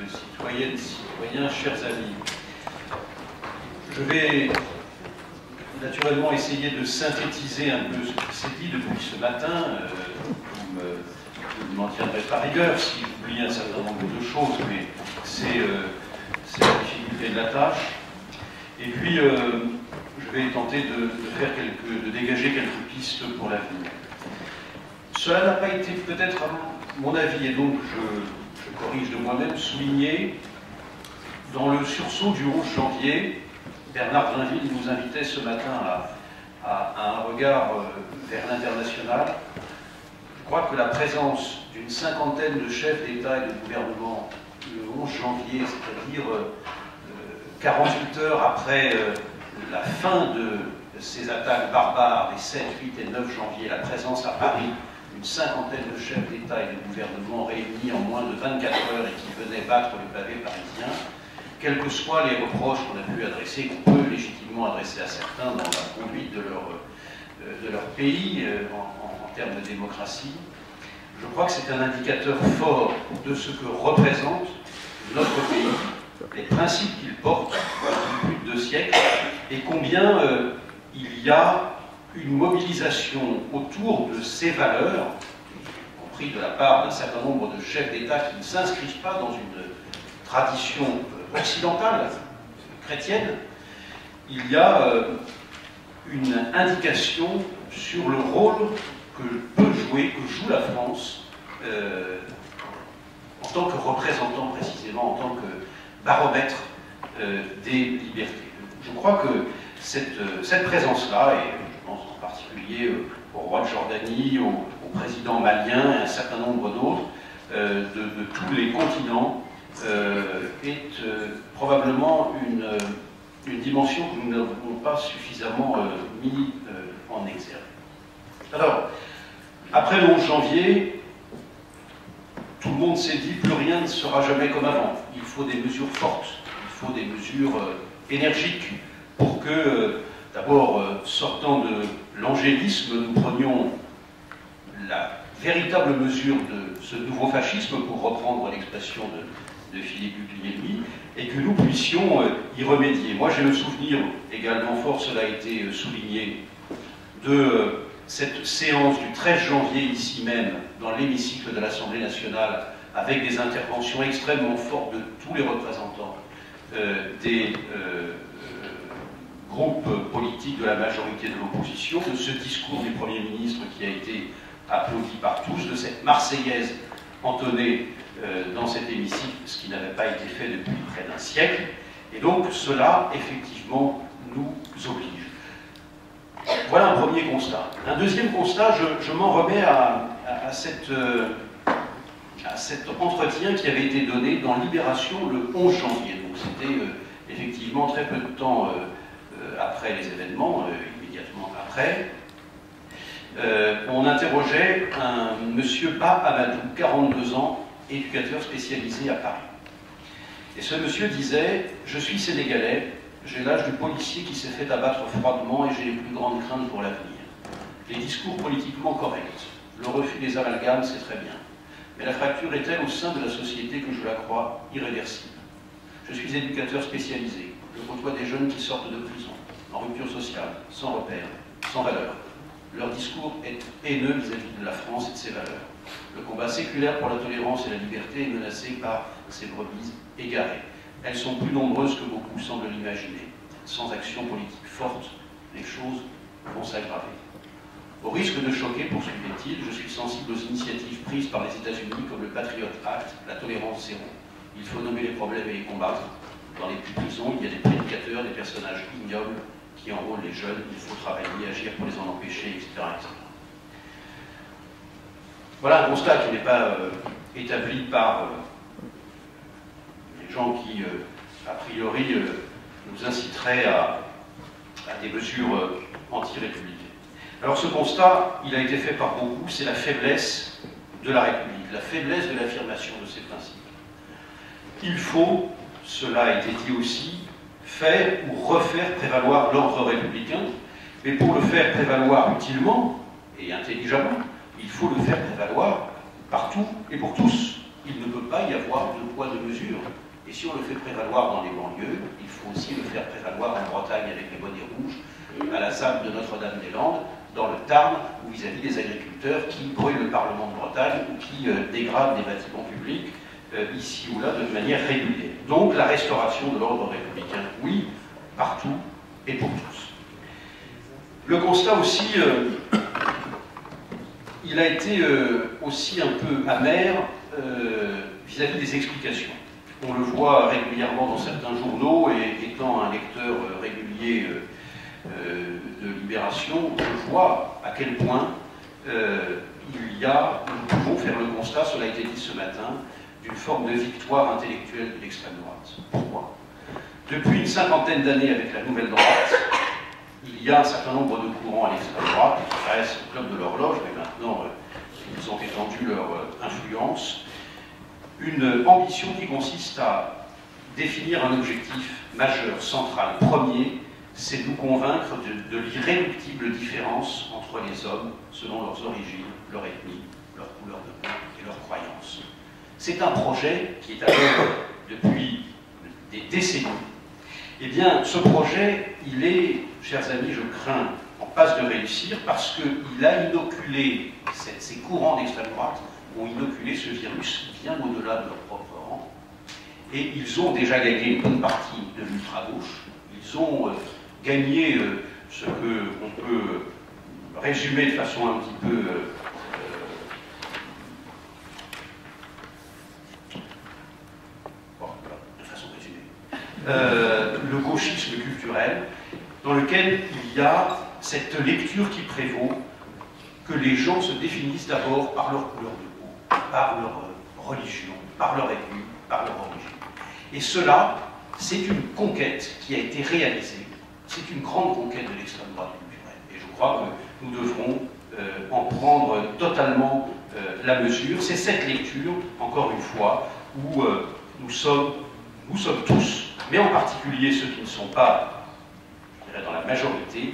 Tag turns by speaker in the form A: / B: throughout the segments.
A: citoyennes, citoyens, chers amis, je vais naturellement essayer de synthétiser un peu ce qui s'est dit depuis ce matin. Vous ne m'en tiendrez pas rigueur si j'oublie un certain nombre de choses, mais c'est la difficulté de la tâche. Et puis, je vais tenter de dégager quelques pistes pour l'avenir. Cela n'a pas été peut-être, à mon avis, et donc je corrige de moi-même, souligné dans le sursaut du 11 janvier. Bernard Drinville nous invitait ce matin à un regard vers l'international. Je crois que la présence d'une cinquantaine de chefs d'État et de gouvernement le 11 janvier, c'est-à-dire 48 heures après la fin de ces attaques barbares des 7, 8 et 9 janvier, la présence à Paris d'une cinquantaine de chefs d'État et de gouvernement réunis en moins de 24 heures et qui venaient battre les pavés parisiens, quels que soient les reproches qu'on a pu adresser, qu'on peut légitimement adresser à certains dans la conduite de leur pays en termes de démocratie, je crois que c'est un indicateur fort de ce que représente notre pays, les principes qu'il porte depuis plus de 2 siècles, et combien il y a une mobilisation autour de ces valeurs, y compris de la part d'un certain nombre de chefs d'État qui ne s'inscrivent pas dans une tradition occidentale, chrétienne. Il y a une indication sur le rôle que joue la France en tant que représentant précisément, en tant que baromètre des libertés. Je crois que cette présence-là, et je pense en particulier au roi de Jordanie, au président malien et un certain nombre d'autres, de tous les continents, est probablement une dimension que nous n'avons pas suffisamment mis en exergue. Alors, après le 11 janvier, tout le monde s'est dit plus rien ne sera jamais comme avant. Il faut des mesures fortes, il faut des mesures énergiques pour que, d'abord, sortant de l'angélisme, nous prenions la véritable mesure de ce nouveau fascisme, pour reprendre l'expression de Philippe Guglielmi, et que nous puissions y remédier. Moi, j'ai le souvenir également fort, cela a été souligné, de cette séance du 13 janvier, ici même, dans l'hémicycle de l'Assemblée nationale, avec des interventions extrêmement fortes de tous les représentants des groupes politiques de la majorité de l'opposition, de ce discours du Premier ministre qui a été applaudi par tous, de cette Marseillaise entonnée dans cet hémicycle, ce qui n'avait pas été fait depuis près d'un siècle. Et donc cela, effectivement, nous oblige. Voilà un premier constat. Un deuxième constat, je m'en remets à cet entretien qui avait été donné dans Libération le 11 janvier. Donc c'était effectivement très peu de temps après les événements, immédiatement après. On interrogeait un monsieur Ba Amadou, 42 ans, éducateur spécialisé à Paris. Et ce monsieur disait « Je suis sénégalais, j'ai l'âge du policier qui s'est fait abattre froidement et j'ai les plus grandes craintes pour l'avenir. Les discours politiquement corrects, le refus des amalgames, c'est très bien. Mais la fracture est telle au sein de la société que je la crois irréversible. Je suis éducateur spécialisé, je côtoie des jeunes qui sortent de prison, en rupture sociale, sans repères, sans valeurs. Leur discours est haineux vis-à-vis de la France et de ses valeurs. Le combat séculaire pour la tolérance et la liberté est menacé par ces brebis égarées. Elles sont plus nombreuses que beaucoup semblent l'imaginer. Sans action politique forte, les choses vont s'aggraver. Au risque de choquer, poursuivait-il, je suis sensible aux initiatives prises par les États-Unis comme le Patriot Act, la tolérance zéro. Il faut nommer les problèmes et les combattre. Dans les prisons, il y a des prédicateurs, des personnages ignobles qui enrôlent les jeunes. Il faut travailler, agir pour les en empêcher, etc. etc. Voilà un constat qui n'est pas établi par les gens qui, a priori, nous inciteraient à des mesures anti-républicaines. Alors ce constat, il a été fait par beaucoup, c'est la faiblesse de la République, la faiblesse de l'affirmation de ses principes. Il faut, cela a été dit aussi, faire ou refaire prévaloir l'ordre républicain, mais pour le faire prévaloir utilement et intelligemment, il faut le faire prévaloir partout et pour tous. il ne peut pas y avoir deux poids, deux mesures. Et si on le fait prévaloir dans les banlieues, il faut aussi le faire prévaloir en Bretagne avec les bonnets rouges, à la salle de Notre-Dame-des-Landes, dans le Tarn, ou vis-à-vis des agriculteurs qui brûlent le Parlement de Bretagne ou qui dégradent des bâtiments publics ici ou là de manière régulière. Donc la restauration de l'ordre républicain, oui, partout et pour tous. Le constat aussi, il a été aussi un peu amer vis-à-vis des explications. On le voit régulièrement dans certains journaux, et étant un lecteur régulier de Libération, je vois à quel point nous pouvons faire le constat, cela a été dit ce matin, d'une forme de victoire intellectuelle de l'extrême droite. Pourquoi? Depuis une cinquantaine d'années avec la Nouvelle Droite, il y a un certain nombre de courants à l'extrême droite, qui restent au club de l'horloge, mais maintenant ils ont étendu leur influence. Une ambition qui consiste à définir un objectif majeur, central, premier, c'est nous convaincre de l'irréductible différence entre les hommes selon leurs origines, leur ethnie, leur couleur de peau et leurs croyances. C'est un projet qui est à l'œuvre depuis des décennies. Eh bien, ce projet, il est, chers amis, je crains, en passe de réussir, parce qu'il a inoculé, ces courants d'extrême droite ont inoculé ce virus bien au-delà de leur propre rang, et ils ont déjà gagné une bonne partie de l'ultra-gauche. Ils ont gagné ce qu'on peut résumer de façon un petit peu le gauchisme culturel, dans lequel il y a cette lecture qui prévaut, que les gens se définissent d'abord par leur couleur de peau, par leur religion, par leur ethnie, par leur origine. Et cela, c'est une conquête qui a été réalisée. C'est une grande conquête de l'extrême droite culturelle. Et je crois que nous devrons en prendre totalement la mesure. C'est cette lecture, encore une fois, où nous sommes tous, mais en particulier ceux qui ne sont pas, je dirais, dans la majorité,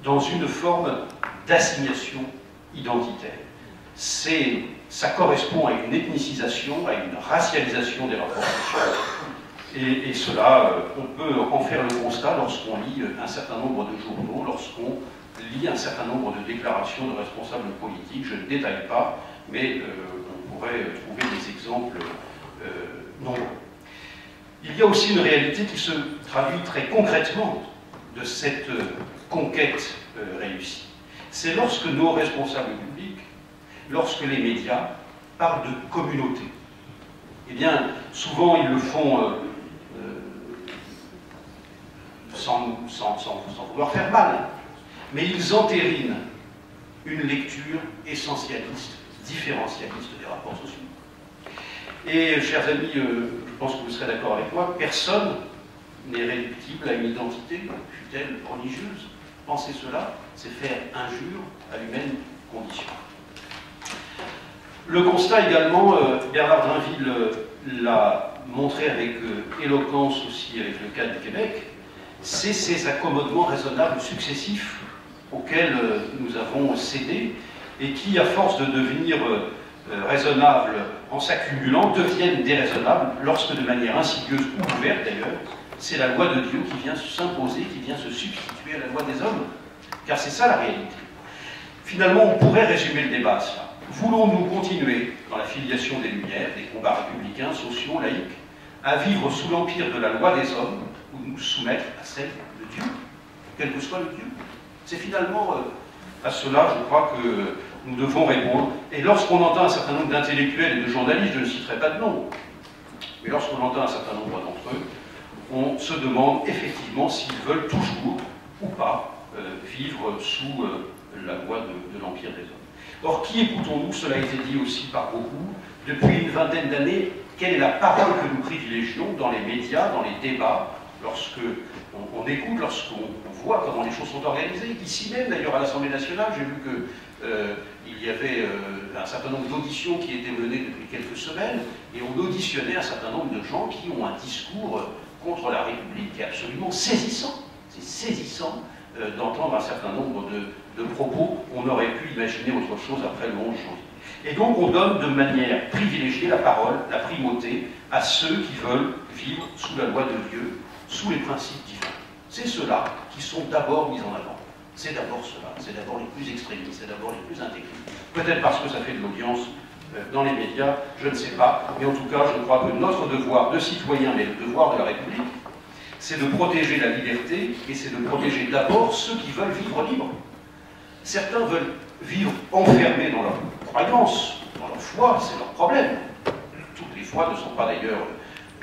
A: dans une forme d'assignation identitaire. Ça correspond à une ethnicisation, à une racialisation des rapports sociaux. Et cela, on peut en faire le constat lorsqu'on lit un certain nombre de journaux, lorsqu'on lit un certain nombre de déclarations de responsables politiques. Je ne détaille pas, mais on pourrait trouver des exemples nombreux. Il y a aussi une réalité qui se traduit très concrètement de cette conquête réussie. C'est lorsque nos responsables publics, lorsque les médias parlent de communauté. Eh bien, souvent ils le font sans vouloir faire mal, mais ils entérinent une lecture essentialiste, différentialiste des rapports sociaux. Et, chers amis, je pense que vous serez d'accord avec moi, personne n'est réductible à une identité, fût-elle religieuse. Penser cela, c'est faire injure à l'humaine condition. Le constat également, Bernard Drinville l'a montré avec éloquence aussi avec le cas du Québec, c'est ces accommodements raisonnables successifs auxquels nous avons cédé et qui, à force de devenir raisonnables en s'accumulant, deviennent déraisonnables lorsque, de manière insidieuse ou ouverte d'ailleurs, c'est la loi de Dieu qui vient s'imposer, qui vient se substituer à la loi des hommes. Car c'est ça la réalité. Finalement, on pourrait résumer le débat à cela. Voulons-nous continuer dans la filiation des Lumières, des combats républicains, sociaux, laïques, à vivre sous l'empire de la loi des hommes, ou nous soumettre à celle de Dieu, quel que soit le Dieu? C'est finalement à cela, je crois, que nous devons répondre. Et lorsqu'on entend un certain nombre d'intellectuels et de journalistes, je ne citerai pas de nom, mais lorsqu'on entend un certain nombre d'entre eux, on se demande effectivement s'ils veulent toujours ou pas vivre sous la loi de l'Empire des hommes. Or, qui écoutons-nous? Cela a été dit aussi par beaucoup. Depuis une vingtaine d'années, quelle est la parole que nous privilégions dans les médias, dans les débats, lorsque on écoute, lorsqu'on voit comment les choses sont organisées? Ici même, d'ailleurs, à l'Assemblée nationale, j'ai vu qu'il y avait un certain nombre d'auditions qui étaient menées depuis quelques semaines, et on auditionnait un certain nombre de gens qui ont un discours contre la République qui est absolument saisissant. C'est saisissant d'entendre un certain nombre de propos. On aurait pu imaginer autre chose après le 11 janvier. Et donc on donne de manière privilégiée la parole, la primauté, à ceux qui veulent vivre sous la loi de Dieu, sous les principes divins. C'est ceux-là qui sont d'abord mis en avant. C'est d'abord ceux-là, c'est d'abord les plus extrémistes, c'est d'abord les plus intégrés. Peut-être parce que ça fait de l'audience dans les médias, je ne sais pas, mais en tout cas, je crois que notre devoir de citoyen, mais le devoir de la République, c'est de protéger la liberté, et c'est de protéger d'abord ceux qui veulent vivre libres. Certains veulent vivre enfermés dans leur croyance, dans leur foi, c'est leur problème. Toutes les foi ne sont pas d'ailleurs,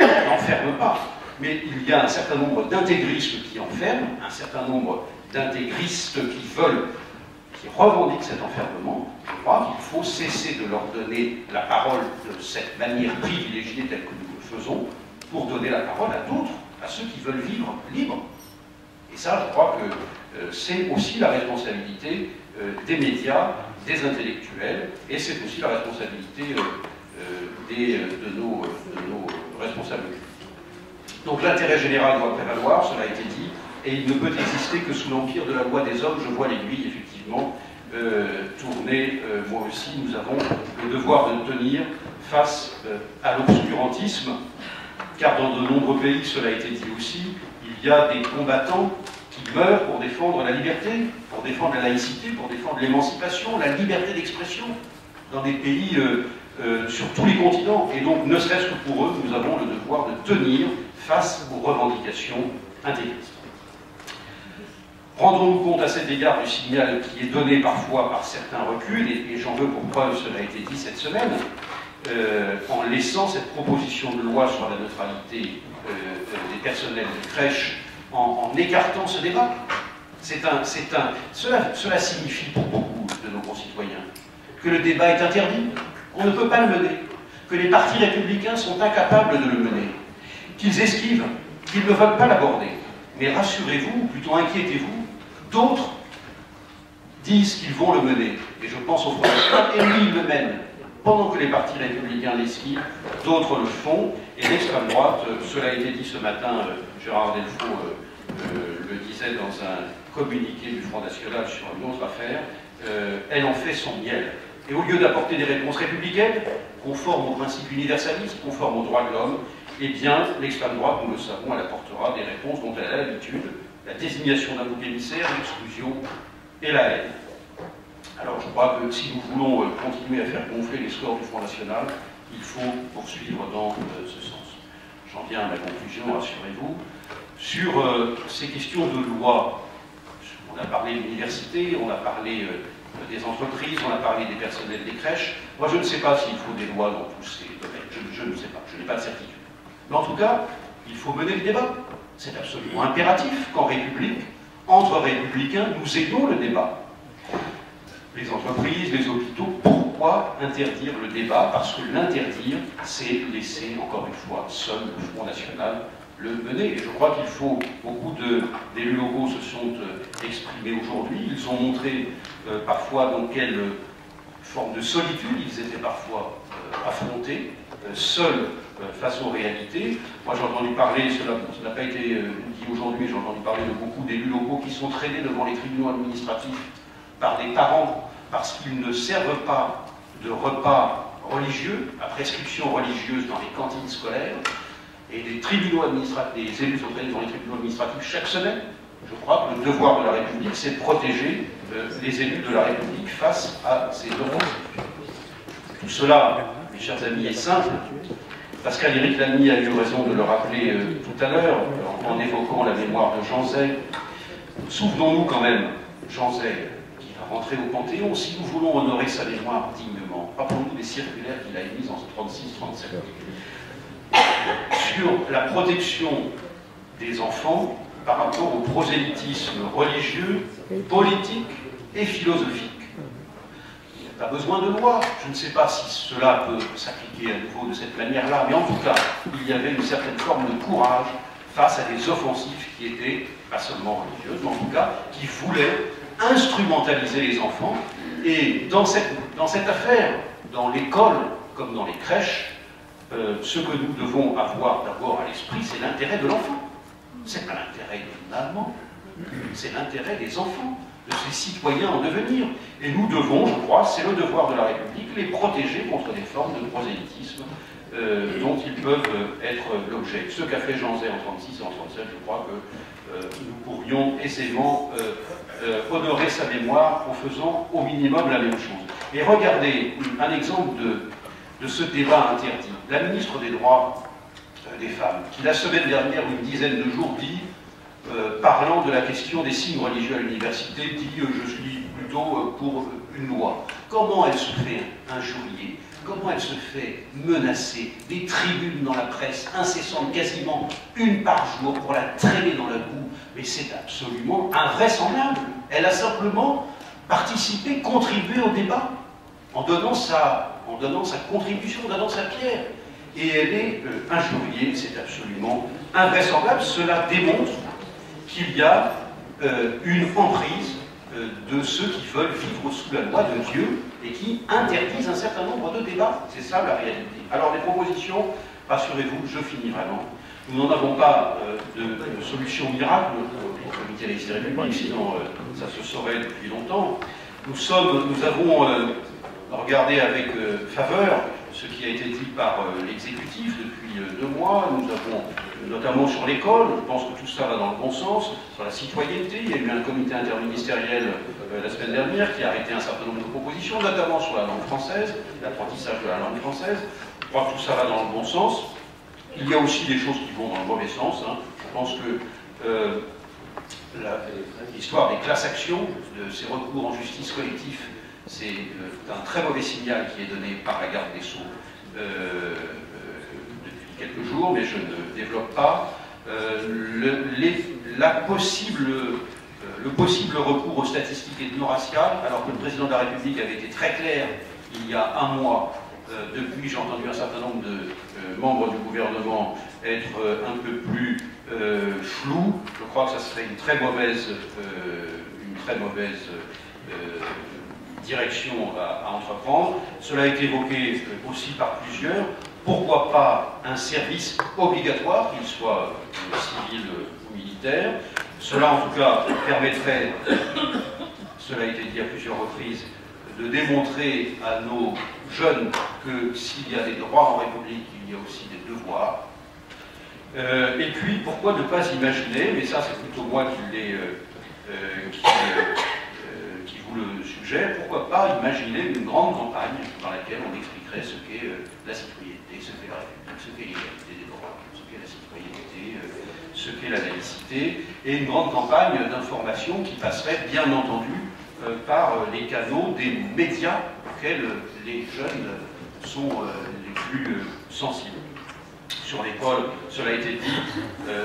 A: n'enferment pas. Mais il y a un certain nombre d'intégrismes qui enferment, un certain nombre d'intégristes qui veulent, qui revendiquent cet enfermement. Je crois qu'il faut cesser de leur donner la parole de cette manière privilégiée telle que nous le faisons, pour donner la parole à d'autres, à ceux qui veulent vivre libres. Et ça, je crois que c'est aussi la responsabilité des médias, des intellectuels, et c'est aussi la responsabilité de nos responsables. Donc l'intérêt général doit prévaloir, cela a été dit, et il ne peut exister que sous l'empire de la loi des hommes. Je vois l'aiguille, effectivement, tourner. Moi aussi, nous avons le devoir de tenir face à l'obscurantisme, car dans de nombreux pays, cela a été dit aussi, il y a des combattants qui meurent pour défendre la liberté, pour défendre la laïcité, pour défendre l'émancipation, la liberté d'expression, dans des pays sur tous les continents. Et donc, ne serait-ce que pour eux, nous avons le devoir de tenir face aux revendications intégristes. Rendons-nous compte à cet égard du signal qui est donné parfois par certains reculs, et j'en veux pour preuve, cela a été dit cette semaine, en laissant cette proposition de loi sur la neutralité des personnels de crèche, en écartant ce débat. Cela signifie pour beaucoup de nos concitoyens que le débat est interdit, on ne peut pas le mener, que les partis républicains sont incapables de le mener, qu'ils esquivent, qu'ils ne veulent pas l'aborder. Mais rassurez-vous, ou plutôt inquiétez-vous, d'autres disent qu'ils vont le mener. Et je pense au Front National, et lui, il le mène. Pendant que les partis républicains l'esquivent, d'autres le font. Et l'extrême droite, cela a été dit ce matin, Gérard Delfaux le disait dans un communiqué du Front National sur une autre affaire, elle en fait son miel. Et au lieu d'apporter des réponses républicaines, conformes aux principes universalistes, conformes aux droits de l'homme, eh bien, l'extrême droite, nous le savons, elle apportera des réponses dont elle a l'habitude, la désignation d'un bouc émissaire, l'exclusion et la haine. Alors, je crois que si nous voulons continuer à faire gonfler les scores du Front National, il faut poursuivre dans ce sens. J'en viens à ma conclusion, rassurez-vous. Sur ces questions de loi, on a parlé de l'université, on a parlé des entreprises, on a parlé des personnels des crèches. Moi, je ne sais pas s'il faut des lois dans tous ces domaines. Je ne sais pas, je n'ai pas de certitude. Mais en tout cas, il faut mener le débat. C'est absolument impératif qu'en République, entre républicains, nous ayons le débat. Les entreprises, les hôpitaux, pourquoi interdire le débat? Parce que l'interdire, c'est laisser, encore une fois, seul le Front National le mener. Et je crois qu'il faut, beaucoup d'élus locaux se sont exprimés aujourd'hui, ils ont montré parfois dans quelle forme de solitude ils étaient parfois affrontés, seuls face aux réalités. Moi j'ai entendu parler, cela n'a pas été dit aujourd'hui, j'ai entendu parler de beaucoup d'élus locaux qui sont traînés devant les tribunaux administratifs par des parents parce qu'ils ne servent pas de repas religieux, à prescription religieuse dans les cantines scolaires, et des tribunaux administratifs, des élus sont traînés devant les tribunaux administratifs chaque semaine. Je crois que le devoir de la République, c'est de protéger les élus de la République face à ces offenses. Tout cela, mes chers amis, est simple. Pascal-Éric Lamy a eu raison de le rappeler tout à l'heure, en évoquant la mémoire de Jean Zay. Souvenons-nous quand même, Jean Zay, qui va rentrer au Panthéon, si nous voulons honorer sa mémoire dignement. Rappelons-nous des circulaires qu'il a émises en 36-37. Sur la protection des enfants par rapport au prosélytisme religieux, politique et philosophique. Il n'y a pas besoin de loi. Je ne sais pas si cela peut s'appliquer à nouveau de cette manière-là, mais en tout cas, il y avait une certaine forme de courage face à des offensives qui étaient, pas seulement religieuses, mais en tout cas, qui voulaient instrumentaliser les enfants. Et dans cette affaire, dans l'école comme dans les crèches, ce que nous devons avoir d'abord à l'esprit, c'est l'intérêt de l'enfant. C'est pas l'intérêt des Allemands, c'est l'intérêt des enfants, de ces citoyens en devenir. Et nous devons, je crois, c'est le devoir de la République, les protéger contre des formes de prosélytisme dont ils peuvent être l'objet. Ce qu'a fait Jean Zay en 1936 et en 1937, je crois que nous pourrions aisément honorer sa mémoire en faisant au minimum la même chose. Et regardez un exemple de ce débat interdit. La ministre des Droits des Femmes, qui la semaine dernière, ou une dizaine de jours, dit, parlant de la question des signes religieux à l'université, dit je suis plutôt pour une loi. Comment elle se fait injurier? Comment elle se fait menacer? Des tribunes dans la presse incessantes, quasiment une par jour, pour la traîner dans la boue. Mais c'est absolument invraisemblable. Elle a simplement participé, contribué au débat, en donnant sa contribution, en donnant sa pierre. Et elle est injuriée, c'est absolument invraisemblable. Cela démontre qu'il y a une emprise de ceux qui veulent vivre sous la loi de Dieu et qui interdisent un certain nombre de débats. C'est ça la réalité. Alors les propositions, rassurez-vous, je finis vraiment. Nous n'en avons pas de solution miracle pour le comité laïcité république, sinon ça se saurait depuis longtemps. Nous avons regardé avec faveur ce qui a été dit par l'exécutif depuis 2 mois. Nous avons, notamment sur l'école, je pense que tout ça va dans le bon sens, sur la citoyenneté. Il y a eu un comité interministériel la semaine dernière qui a arrêté un certain nombre de propositions, notamment sur la langue française, l'apprentissage de la langue française. Je crois que tout ça va dans le bon sens. Il y a aussi des choses qui vont dans le mauvais sens. Je pense que l'histoire des classes actions, de ces recours en justice collectif, c'est un très mauvais signal qui est donné par la garde des Sceaux depuis quelques jours, mais je ne développe pas. Le possible recours aux statistiques ethno-raciales, alors que le président de la République avait été très clair il y a 1 mois, depuis j'ai entendu un certain nombre de membres du gouvernement être un peu plus flou. Je crois que ça serait une très mauvaise direction à entreprendre. Cela a été évoqué aussi par plusieurs. Pourquoi pas un service obligatoire, qu'il soit civil ou militaire? Cela, en tout cas, permettrait, cela a été dit à plusieurs reprises, de démontrer à nos jeunes que s'il y a des droits en République, il y a aussi des devoirs. Et puis, pourquoi ne pas imaginer, mais ça c'est plutôt moi qui vous le suggère, pourquoi pas imaginer une grande campagne dans laquelle on expliquerait ce qu'est la citoyenneté, ce qu'est la République, ce qu'est l'égalité des droits, ce qu'est la citoyenneté, ce qu'est la laïcité, et une grande campagne d'information qui passerait bien entendu par les canaux des médias auxquels les jeunes sont les plus sensibles. Sur l'école, cela a été dit,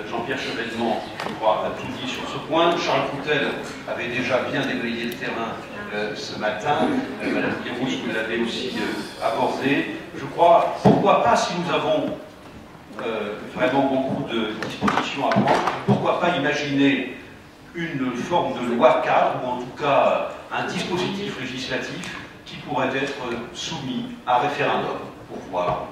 A: Jean-Pierre Chevènement, je crois, a tout dit sur ce point. Charles Coutel avait déjà bien déblayé le terrain ce matin. Madame Guérousse, vous l'avez aussi abordé. Je crois, pourquoi pas, si nous avons vraiment beaucoup de dispositions à prendre, pourquoi pas imaginer une forme de loi cadre, ou en tout cas un dispositif législatif qui pourrait être soumis à référendum pour voir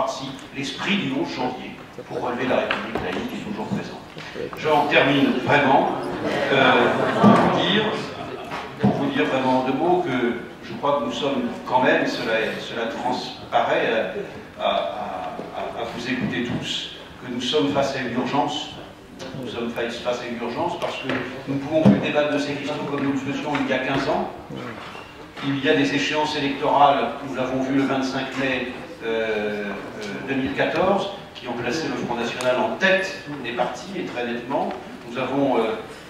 A: si l'esprit du 11 janvier, pour relever la République laïque, est toujours présent. J'en termine vraiment pour vous dire vraiment en 2 mots que je crois que nous sommes quand même, cela transparaît à vous écouter tous, que nous sommes face à une urgence. Nous sommes face à une urgence parce que nous ne pouvons plus débattre de ces questions comme nous le faisions il y a 15 ans. Il y a des échéances électorales, nous l'avons vu le 25 mai 2014, qui ont placé le Front National en tête des partis, et très nettement. Nous avons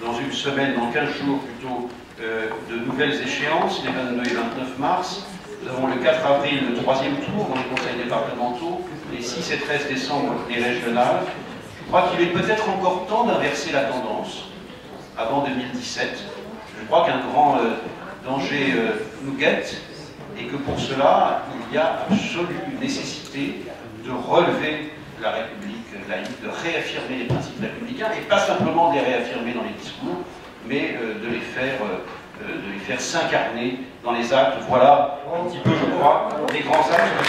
A: dans une semaine, dans 15 jours plutôt, de nouvelles échéances, les 22 et 29 mars. Nous avons le 4 avril le 3e tour dans les conseils départementaux, les 6 et 13 décembre les régionales. Je crois qu'il est peut-être encore temps d'inverser la tendance avant 2017. Je crois qu'un grand danger nous guette, et que pour cela, il y a absolument une nécessité de relever la République laïque, de réaffirmer les principes républicains, et pas simplement de les réaffirmer dans les discours, mais de les faire s'incarner dans les actes. Voilà un petit peu, je crois, les grands axes de